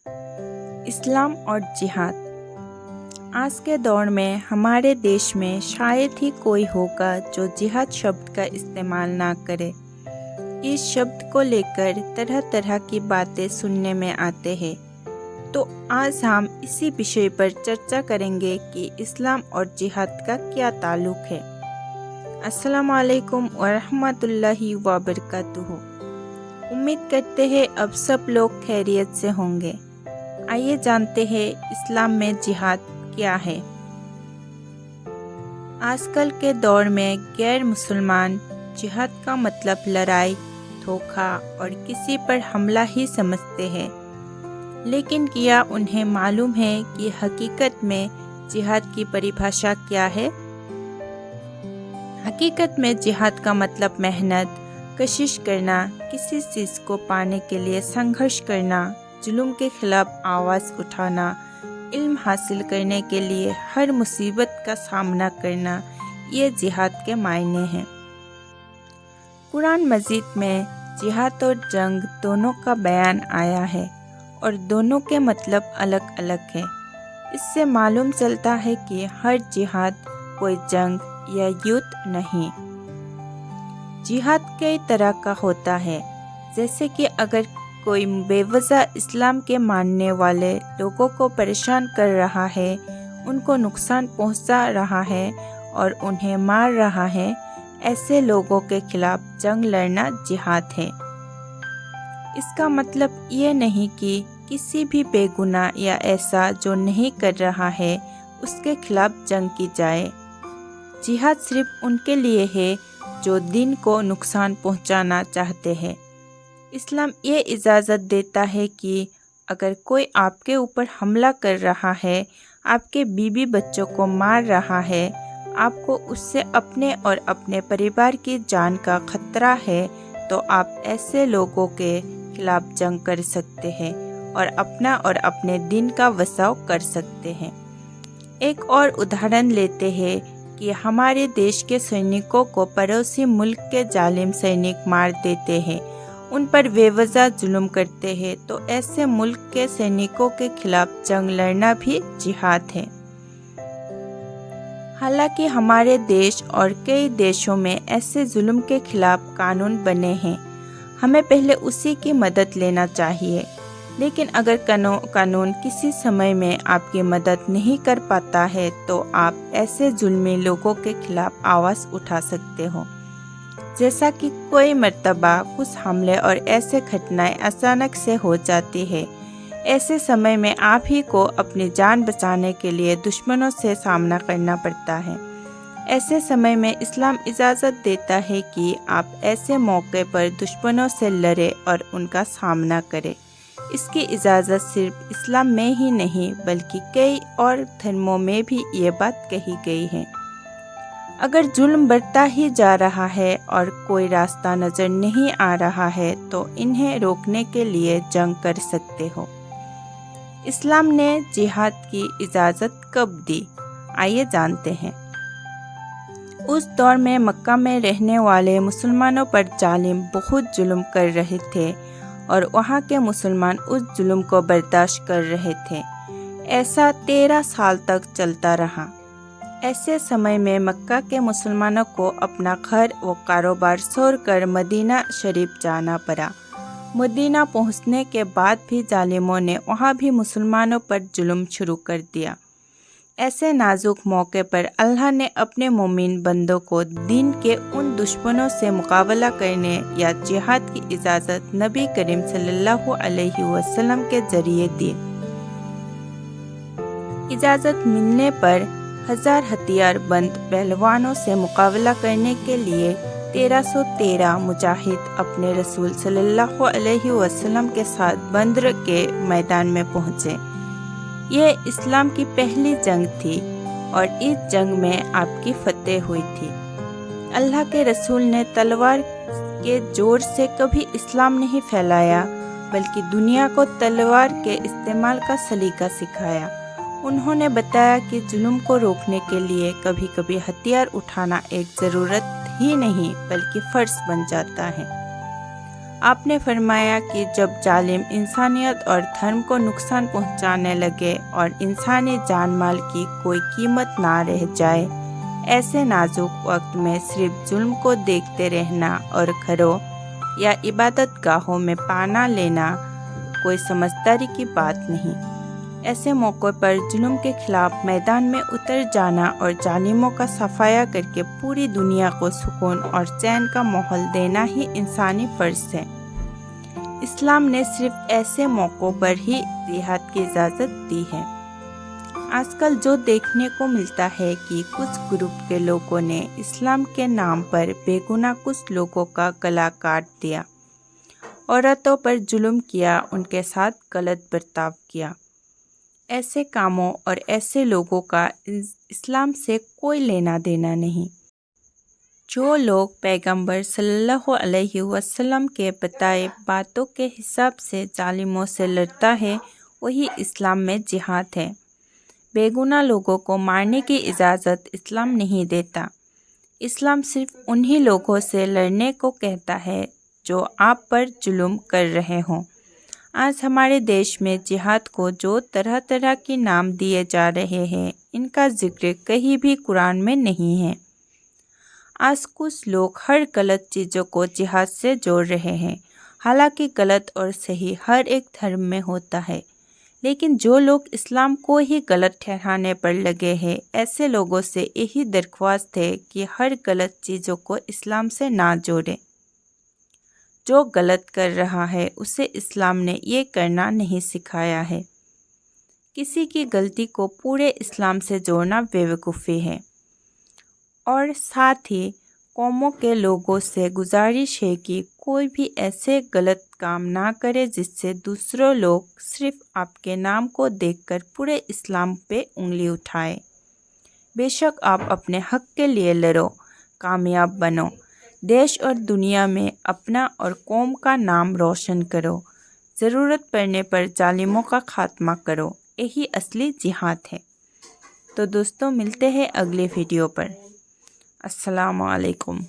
इस्लाम और जिहाद। आज के दौर में हमारे देश में शायद ही कोई होगा जो जिहाद शब्द का इस्तेमाल ना करे। इस शब्द को लेकर तरह तरह की बातें सुनने में आते हैं, तो आज हम इसी विषय पर चर्चा करेंगे कि इस्लाम और जिहाद का क्या ताल्लुक है। अस्सलाम वालेकुम व रहमतुल्लाहि व बरकातुहू। उम्मीद करते हैं अब सब लोग खैरियत से होंगे। आइए जानते हैं इस्लाम में जिहाद क्या है। आजकल के दौर में गैर मुसलमान जिहाद का मतलब लड़ाई, धोखा और किसी पर हमला ही समझते हैं, लेकिन क्या उन्हें मालूम है कि हकीकत में जिहाद की परिभाषा क्या है। हकीकत में जिहाद का मतलब मेहनत, कोशिश करना, किसी चीज़ को पाने के लिए संघर्ष करना, जुल्म के खिलाफ आवाज़ उठाना, इल्म हासिल करने के लिए हर मुसीबत का सामना करना, ये जिहाद के मायने हैं। कुरान मजीद में जिहाद और जंग दोनों का बयान आया है और दोनों के मतलब अलग अलग है। इससे मालूम चलता है कि हर जिहाद कोई जंग या युद्ध नहीं। जिहाद कई तरह का होता है, जैसे कि अगर कोई बेवजह इस्लाम के मानने वाले लोगों को परेशान कर रहा है, उनको नुकसान पहुंचा रहा है और उन्हें मार रहा है, ऐसे लोगों के खिलाफ जंग लड़ना जिहाद है। इसका मतलब ये नहीं कि किसी भी बेगुनाह या ऐसा जो नहीं कर रहा है उसके खिलाफ जंग की जाए। जिहाद सिर्फ उनके लिए है जो दीन को नुकसान पहुंचाना चाहते हैं। इस्लाम ये इजाज़त देता है कि अगर कोई आपके ऊपर हमला कर रहा है, आपके बीवी बच्चों को मार रहा है, आपको उससे अपने और अपने परिवार की जान का खतरा है, तो आप ऐसे लोगों के खिलाफ जंग कर सकते हैं और अपना और अपने दीन का बचाव कर सकते हैं। एक और उदाहरण लेते हैं कि हमारे देश के सैनिकों को पड़ोसी मुल्क के जालिम सैनिक मार देते हैं, उन पर बेवजह जुल्म करते हैं, तो ऐसे मुल्क के सैनिकों के खिलाफ जंग लड़ना भी जिहाद है। हालांकि हमारे देश और कई देशों में ऐसे जुल्म के खिलाफ कानून बने हैं, हमें पहले उसी की मदद लेना चाहिए। लेकिन अगर कानून किसी समय में आपकी मदद नहीं कर पाता है, तो आप ऐसे जुल्मी लोगों के खिलाफ आवाज़ उठा सकते हो। जैसा कि कोई मर्तबा कुछ हमले और ऐसे घटनाएं अचानक से हो जाती है, ऐसे समय में आप ही को अपनी जान बचाने के लिए दुश्मनों से सामना करना पड़ता है। ऐसे समय में इस्लाम इजाज़त देता है कि आप ऐसे मौके पर दुश्मनों से लड़े और उनका सामना करें। इसकी इजाज़त सिर्फ इस्लाम में ही नहीं बल्कि कई और धर्मों में भी ये बात कही गई है। अगर जुल्म बढ़ता ही जा रहा है और कोई रास्ता नज़र नहीं आ रहा है, तो इन्हें रोकने के लिए जंग कर सकते हो। इस्लाम ने जिहाद की इजाज़त कब दी, आइए जानते हैं। उस दौर में मक्का में रहने वाले मुसलमानों पर जालिम बहुत जुल्म कर रहे थे और वहाँ के मुसलमान उस जुल्म को बर्दाश्त कर रहे थे। ऐसा 13 साल तक चलता रहा। ऐसे समय में मक्का के मुसलमानों को अपना घर व कारोबार छोड़कर मदीना शरीफ जाना पड़ा। मदीना पहुँचने के बाद भी जालिमों ने वहाँ भी मुसलमानों पर जुल्म शुरू कर दिया। ऐसे नाजुक मौके पर अल्लाह ने अपने मोमिन बंदों को दीन के उन दुश्मनों से मुकाबला करने या जिहाद की इजाज़त नबी करीम सल्लल्लाहु अलैहि वसल्लम के जरिए दी। इजाज़त मिलने पर 1000 हथियारबंद पहलवानों से मुकाबला करने के लिए 1313 मुजाहिद अपने रसूल सल्लल्लाहु अलैहि वसल्लम के साथ बद्र के मैदान में पहुँचे। ये इस्लाम की पहली जंग थी और इस जंग में आपकी फतेह हुई थी। अल्लाह के रसूल ने तलवार के जोर से कभी इस्लाम नहीं फैलाया, बल्कि दुनिया को तलवार के इस्तेमाल का सलीका सिखाया। उन्होंने बताया कि जुल्म को रोकने के लिए कभी कभी हथियार उठाना एक ज़रूरत ही नहीं बल्कि फ़र्ज बन जाता है। आपने फरमाया कि जब जालिम इंसानियत और धर्म को नुकसान पहुंचाने लगे और इंसानी जान माल की कोई कीमत ना रह जाए, ऐसे नाजुक वक्त में सिर्फ जुल्म को देखते रहना और घरों या इबादत गाहों में पाना लेना कोई समझदारी की बात नहीं। ऐसे मौक़ों पर जुल्म के खिलाफ मैदान में उतर जाना और जालिमों का सफाया करके पूरी दुनिया को सुकून और चैन का माहौल देना ही इंसानी फ़र्ज है। इस्लाम ने सिर्फ ऐसे मौक़ों पर ही जिहाद की इजाज़त दी है। आजकल जो देखने को मिलता है कि कुछ ग्रुप के लोगों ने इस्लाम के नाम पर बेगुनाह कुछ लोगों का गला काट दिया, औरतों पर जुल्म किया, उनके साथ गलत बर्ताव किया। ऐसे कामों और ऐसे लोगों का इस्लाम से कोई लेना देना नहीं। जो लोग पैगंबर सल्लल्लाहु अलैहि वसल्लम के बताए बातों के हिसाब से जालिमों से लड़ता है, वही इस्लाम में जिहाद है। बेगुनाह लोगों को मारने की इजाज़त इस्लाम नहीं देता। इस्लाम सिर्फ उन्हीं लोगों से लड़ने को कहता है जो आप पर जुल्म कर रहे हों। आज हमारे देश में जिहाद को जो तरह तरह के नाम दिए जा रहे हैं, इनका जिक्र कहीं भी कुरान में नहीं है। आज कुछ लोग हर गलत चीज़ों को जिहाद से जोड़ रहे हैं। हालांकि गलत और सही हर एक धर्म में होता है, लेकिन जो लोग इस्लाम को ही गलत ठहराने पर लगे हैं, ऐसे लोगों से यही दरख्वास्त है कि हर गलत चीज़ों को इस्लाम से ना जोड़ें। जो गलत कर रहा है उसे इस्लाम ने ये करना नहीं सिखाया है। किसी की गलती को पूरे इस्लाम से जोड़ना बेवकूफ़ी है। और साथ ही कौमों के लोगों से गुजारिश है कि कोई भी ऐसे गलत काम ना करे जिससे दूसरों लोग सिर्फ आपके नाम को देखकर पूरे इस्लाम पे उंगली उठाएं। बेशक आप अपने हक के लिए लड़ो, कामयाब बनो, देश और दुनिया में अपना और कौम का नाम रोशन करो। ज़रूरत पड़ने पर जालिमों का खात्मा करो। यही असली जिहाद है। तो दोस्तों, मिलते हैं अगले वीडियो पर। अस्सलामु अलैकुम।